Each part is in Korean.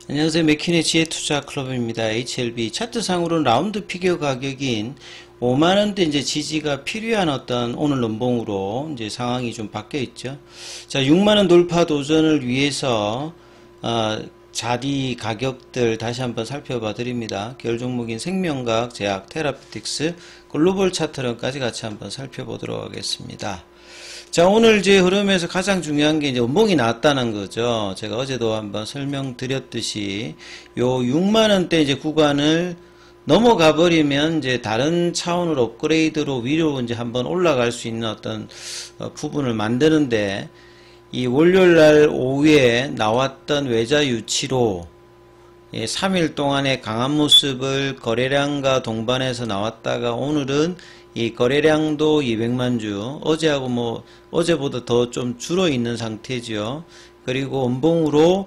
안녕하세요. 맥키네 지혜투자클럽입니다. HLB 차트상으로는 라운드 피겨 가격인 5만원대 이제 지지가 필요한 어떤 오늘 연봉으로 이제 상황이 좀 바뀌어 있죠. 자, 6만원 돌파 도전을 위해서 자리 가격들 다시 한번 살펴봐 드립니다. 계열 종목인 생명과학, 제약, 테라피틱스, 글로벌 차트론까지 같이 한번 살펴보도록 하겠습니다. 자, 오늘 이제 흐름에서 가장 중요한 게 이제 연봉이 나왔다는 거죠. 제가 어제도 한번 설명드렸듯이 요 6만원대 이제 구간을 넘어가 버리면 이제 다른 차원으로 업그레이드로 위로 이제 한번 올라갈 수 있는 어떤 부분을 만드는데, 이 월요일날 오후에 나왔던 외자 유치로 3일 동안의 강한 모습을 거래량과 동반해서 나왔다가 오늘은 이 거래량도 200만 주, 어제하고 어제보다 더 좀 줄어 있는 상태죠. 그리고 연봉으로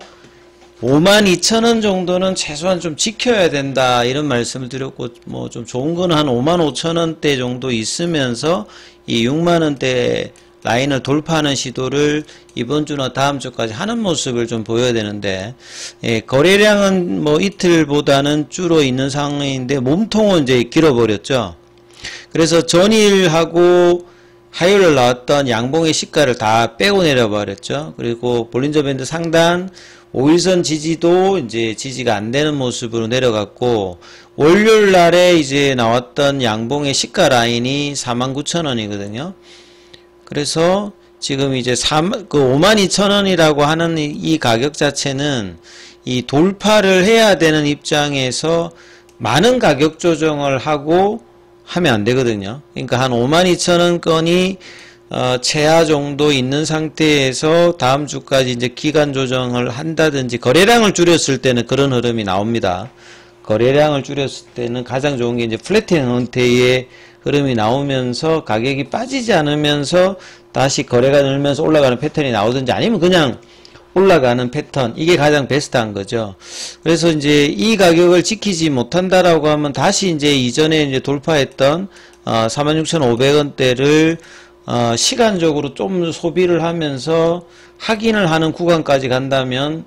52,000원 정도는 최소한 좀 지켜야 된다, 이런 말씀을 드렸고, 좀 좋은 거는 한 55,000원대 정도 있으면서 이 6만원대 라인을 돌파하는 시도를 이번 주나 다음 주까지 하는 모습을 좀 보여야 되는데, 거래량은 이틀보다는 줄어 있는 상황인데 몸통은 이제 길어버렸죠. 그래서 전일하고 화요일 나왔던 양봉의 시가를 다 빼고 내려버렸죠. 그리고 볼린저 밴드 상단 5일선 지지도 이제 지지가 안 되는 모습으로 내려갔고, 월요일 날에 이제 나왔던 양봉의 시가 라인이 49,000원이거든요. 그래서 지금 이제 52,000원이라고 하는 이 가격 자체는 이 돌파를 해야 되는 입장에서 많은 가격 조정을 하고 하면 안 되거든요. 그러니까 한 52,000원권이 최하 정도 있는 상태에서 다음 주까지 이제 기간 조정을 한다든지, 거래량을 줄였을 때는 그런 흐름이 나옵니다. 거래량을 줄였을 때는 가장 좋은 게 이제 플래티넘 형태의 흐름이 나오면서 가격이 빠지지 않으면서 다시 거래가 늘면서 올라가는 패턴이 나오든지, 아니면 그냥 올라가는 패턴, 이게 가장 베스트한 거죠. 그래서 이제 이 가격을 지키지 못한다라고 하면 다시 이제 이전에 이제 돌파했던 46,500원대를 시간적으로 좀 소비를 하면서 확인을 하는 구간까지 간다면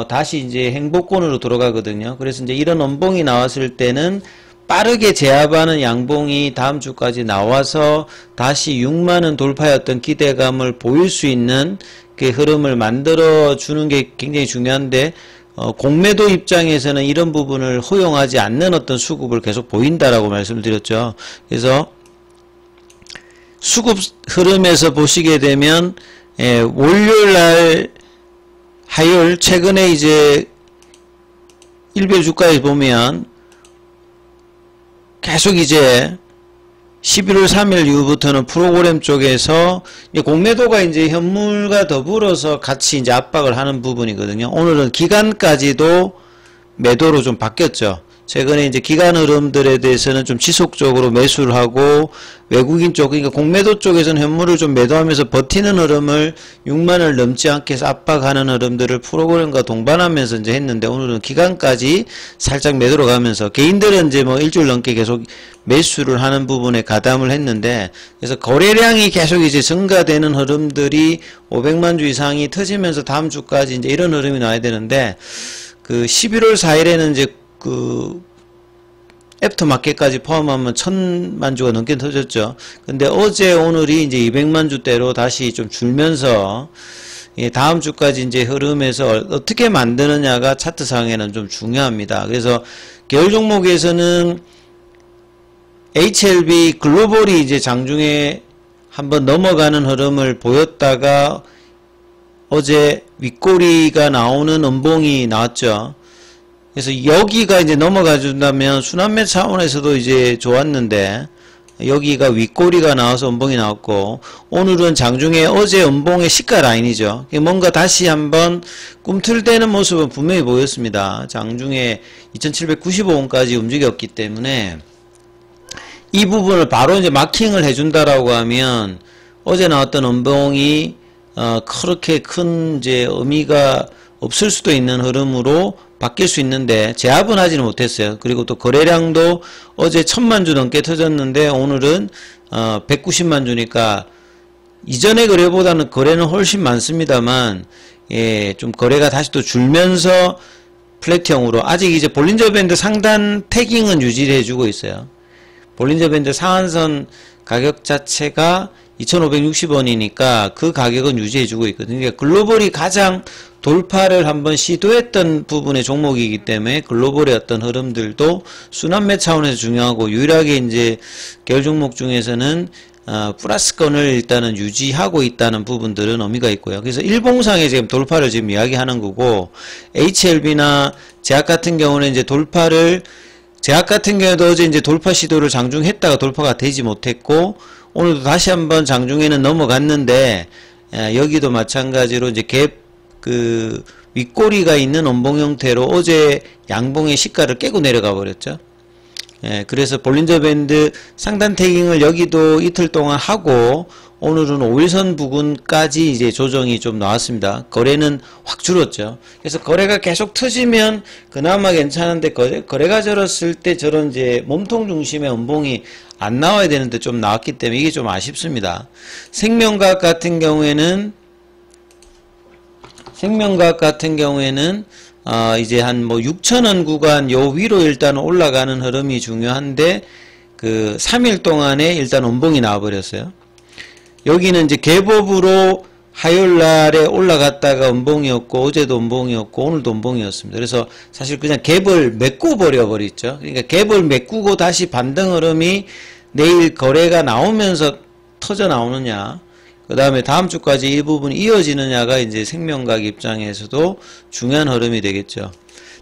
다시 이제 행보권으로 들어가거든요. 그래서 이제 이런 원봉이 나왔을 때는 빠르게 제압하는 양봉이 다음 주까지 나와서 다시 6만원 돌파였던 기대감을 보일 수 있는 그 흐름을 만들어 주는 게 굉장히 중요한데, 공매도 입장에서는 이런 부분을 허용하지 않는 어떤 수급을 계속 보인다라고 말씀드렸죠. 그래서 수급 흐름에서 보시게 되면 월요일날 화요일 최근에 이제 일별 주가에 보면 계속 이제 11월 3일 이후부터는 프로그램 쪽에서 공매도가 이제 현물과 더불어서 같이 이제 압박을 하는 부분이거든요. 오늘은 기간까지도 매도로 좀 바뀌었죠. 최근에 이제 기간 흐름들에 대해서는 좀 지속적으로 매수를 하고, 외국인 쪽, 그러니까 공매도 쪽에서는 현물을 좀 매도하면서 버티는 흐름을 6만을 넘지 않게 해서 압박하는 흐름들을 프로그램과 동반하면서 이제 했는데, 오늘은 기간까지 살짝 매도로 가면서 개인들은 이제 일주일 넘게 계속 매수를 하는 부분에 가담을 했는데, 그래서 거래량이 계속 이제 증가되는 흐름들이 500만 주 이상이 터지면서 다음 주까지 이제 이런 흐름이 나와야 되는데, 11월 4일에는 이제 애프터마켓까지 포함하면 1000만 주가 넘게 터졌죠. 근데 어제 오늘이 이제 200만 주대로 다시 좀 줄면서, 다음 주까지 이제 흐름에서 어떻게 만드느냐가 차트상에는 좀 중요합니다. 그래서 계열 종목에서는 HLB 글로벌이 이제 장중에 한번 넘어가는 흐름을 보였다가 어제 윗꼬리가 나오는 음봉이 나왔죠. 그래서 여기가 이제 넘어가 준다면 순환매 차원에서도 이제 좋았는데, 여기가 윗꼬리가 나와서 음봉이 나왔고, 오늘은 장중에 어제 음봉의 시가 라인이죠. 뭔가 다시 한번 꿈틀대는 모습은 분명히 보였습니다. 장중에 2795원까지 움직였기 때문에 이 부분을 바로 이제 마킹을 해준다라고 하면 어제 나왔던 음봉이 그렇게 큰 이제 의미가 없을 수도 있는 흐름으로 바뀔 수 있는데, 제압은 하지는 못했어요. 그리고 또 거래량도 어제 1000만 주 넘게 터졌는데 오늘은 190만 주니까 이전의 거래보다는 거래는 훨씬 많습니다만, 좀 거래가 다시 또 줄면서 플랫형으로 아직 이제 볼린저 밴드 상단 태깅은 유지를 해주고 있어요. 볼린저 밴드 상한선 가격 자체가 2,560원이니까 그 가격은 유지해주고 있거든요. 그러니까 글로벌이 가장 돌파를 한번 시도했던 부분의 종목이기 때문에 글로벌의 어떤 흐름들도 순환매 차원에서 중요하고, 유일하게 이제 계열 종목 중에서는 플러스권을 일단은 유지하고 있다는 부분들은 의미가 있고요. 그래서 일봉상에 지금 돌파를 지금 이야기하는 거고, HLB나 제약 같은 경우는 이제 제약 같은 경우도 어제 이제 돌파 시도를 장중했다가 돌파가 되지 못했고, 오늘도 다시 한번 장중에는 넘어갔는데, 여기도 마찬가지로 이제 윗꼬리가 있는 원봉 형태로 어제 양봉의 시가를 깨고 내려가 버렸죠. 그래서 볼린저 밴드 상단 태깅을 여기도 이틀 동안 하고, 오늘은 5일선 부근까지 이제 조정이 좀 나왔습니다. 거래는 확 줄었죠. 그래서 거래가 계속 터지면 그나마 괜찮은데, 거래가 절었을 때 저런 이제 몸통 중심의 원봉이 안 나와야 되는데 좀 나왔기 때문에 이게 좀 아쉽습니다. 생명과학 같은 경우에는 이제 한 뭐 6,000원 구간 요 위로 일단 올라가는 흐름이 중요한데, 그 3일 동안에 일단 원봉이 나와버렸어요. 여기는 이제 개법으로 화요일날에 올라갔다가 원봉이었고, 어제도 원봉이었고, 오늘도 원봉이었습니다. 그래서 사실 그냥 갭을 메꾸 버려버렸죠. 그러니까 갭을 메꾸고 다시 반등 흐름이 내일 거래가 나오면서 터져 나오느냐, 그 다음에 다음 주까지 이 부분이 이어지느냐가 이제 생명과학 입장에서도 중요한 흐름이 되겠죠.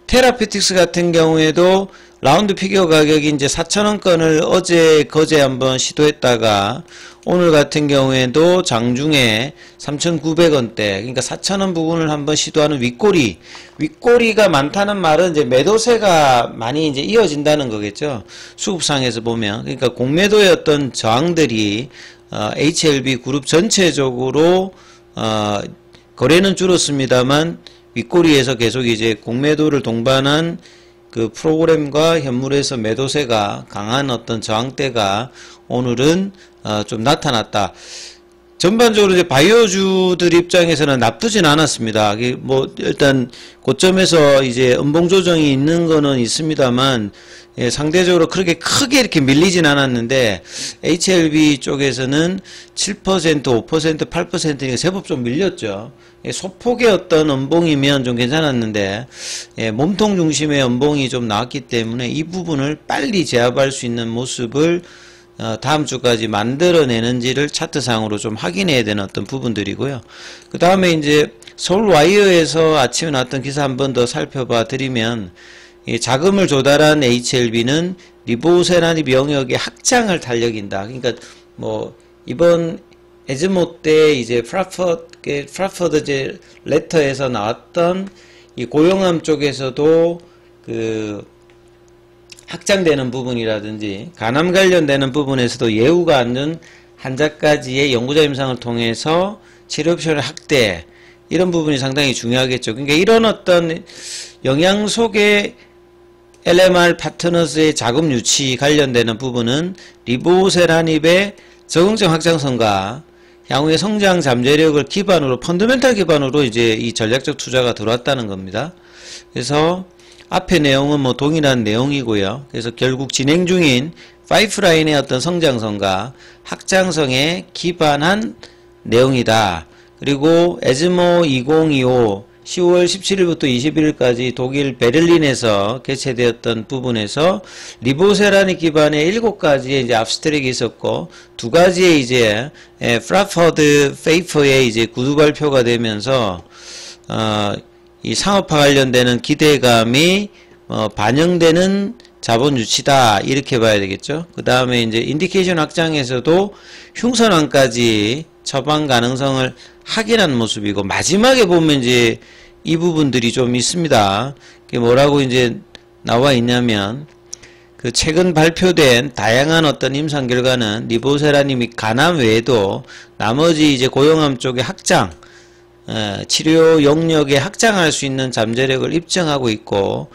테라피틱스 같은 경우에도 라운드 피겨 가격이 이제 4,000원권을 어제 거제 한번 시도했다가, 오늘 같은 경우에도 장중에 3,900원대, 그러니까 4,000원 부분을 한번 시도하는 윗꼬리가 많다는 말은 이제 매도세가 많이 이제 이어진다는 거겠죠. 수급상에서 보면. 그러니까 공매도의 어떤 저항들이 HLB 그룹 전체적으로 거래는 줄었습니다만 윗꼬리에서 계속 이제 공매도를 동반한 그 프로그램과 현물에서 매도세가 강한 어떤 저항대가 오늘은 좀 나타났다. 전반적으로 이제 바이오주들 입장에서는 나쁘진 않았습니다. 뭐 일단 고점에서 이제 음봉 조정이 있는 거는 있습니다만, 예, 상대적으로 그렇게 크게 이렇게 밀리진 않았는데, HLB 쪽에서는 7%, 5%, 8%니까 제법 좀 밀렸죠. 예, 소폭의 어떤 음봉이면 좀 괜찮았는데, 예, 몸통 중심의 음봉이 좀 나왔기 때문에 이 부분을 빨리 제압할 수 있는 모습을 다음 주까지 만들어내는지를 차트상으로 좀 확인해야 되는 어떤 부분들이고요. 그 다음에 이제 서울와이어에서 아침에 나왔던 기사 한 번 더 살펴봐 드리면, 이 자금을 조달한 HLB는 리보세라니 영역의 확장을 달력인다. 그러니까 뭐 이번 에즈모 때 이제 프라포드 이제 레터에서 나왔던 이 고용암 쪽에서도 그 확장되는 부분이라든지 간암 관련되는 부분에서도 예후가 않는 환자까지의 연구자 임상을 통해서 치료 옵션을 확대, 이런 부분이 상당히 중요하겠죠. 그러니까 이런 어떤 영향 속에 LMR 파트너스의 자금 유치 관련되는 부분은 리보세라닙의 적응적 확장성과 향후의 성장 잠재력을 기반으로, 펀더멘탈 기반으로 이제 이 전략적 투자가 들어왔다는 겁니다. 그래서 앞의 내용은 뭐 동일한 내용이고요. 그래서 결국 진행 중인 파이프라인의 어떤 성장성과 확장성에 기반한 내용이다. 그리고 에즈모 2025 10월 17일부터 21일까지 독일 베를린에서 개최되었던 부분에서 리보세라니 기반의 7가지의 이제 압스트랙이 있었고, 2가지의 이제 프라포드 페이퍼의 이제 구두 발표가 되면서 이 상업화 관련되는 기대감이 반영되는 자본 유치다, 이렇게 봐야 되겠죠. 그 다음에 이제 인디케이션 확장에서도 흉선암까지 처방 가능성을 확인한 모습이고, 마지막에 보면 이제 이 부분들이 좀 있습니다. 그게 뭐라고 이제 나와 있냐면, 그 최근 발표된 다양한 어떤 임상 결과는 리보세라님이 간암 외에도 나머지 이제 고용암 쪽의 확장, 치료 영역에 확장할 수 있는 잠재력을 입증하고 있고,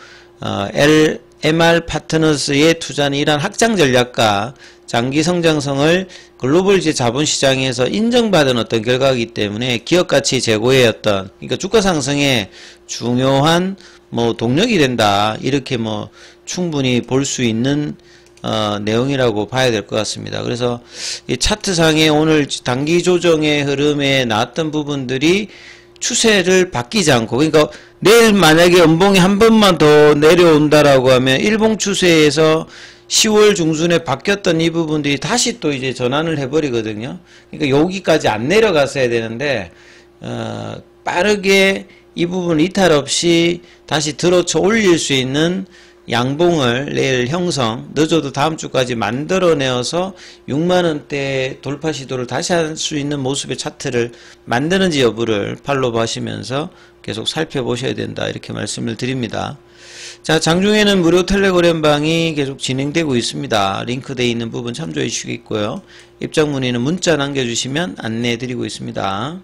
LMR 파트너스의 투자는 이러한 확장 전략과 장기 성장성을 글로벌 자본시장에서 인정받은 어떤 결과이기 때문에 기업 가치 제고의 어떤, 그러니까 주가 상승에 중요한 뭐 동력이 된다. 이렇게 뭐 충분히 볼 수 있는 내용이라고 봐야 될 것 같습니다. 그래서 이 차트상에 오늘 단기 조정의 흐름에 나왔던 부분들이 추세를 바뀌지 않고, 그러니까 내일 만약에 연봉이 한 번만 더 내려온다라고 하면 일봉 추세에서 10월 중순에 바뀌었던 이 부분들이 다시 또 이제 전환을 해버리거든요. 그러니까 여기까지 안 내려갔어야 되는데 빠르게 이 부분 이탈 없이 다시 들어쳐 올릴 수 있는 양봉을 내일 형성, 늦어도 다음 주까지 만들어내어서 6만원대 돌파 시도를 다시 할 수 있는 모습의 차트를 만드는지 여부를 팔로우 하시면서 계속 살펴보셔야 된다, 이렇게 말씀을 드립니다. 자, 장중에는 무료 텔레그램 방이 계속 진행되고 있습니다. 링크되어 있는 부분 참조해 주시겠고요. 입장 문의는 문자 남겨주시면 안내해 드리고 있습니다.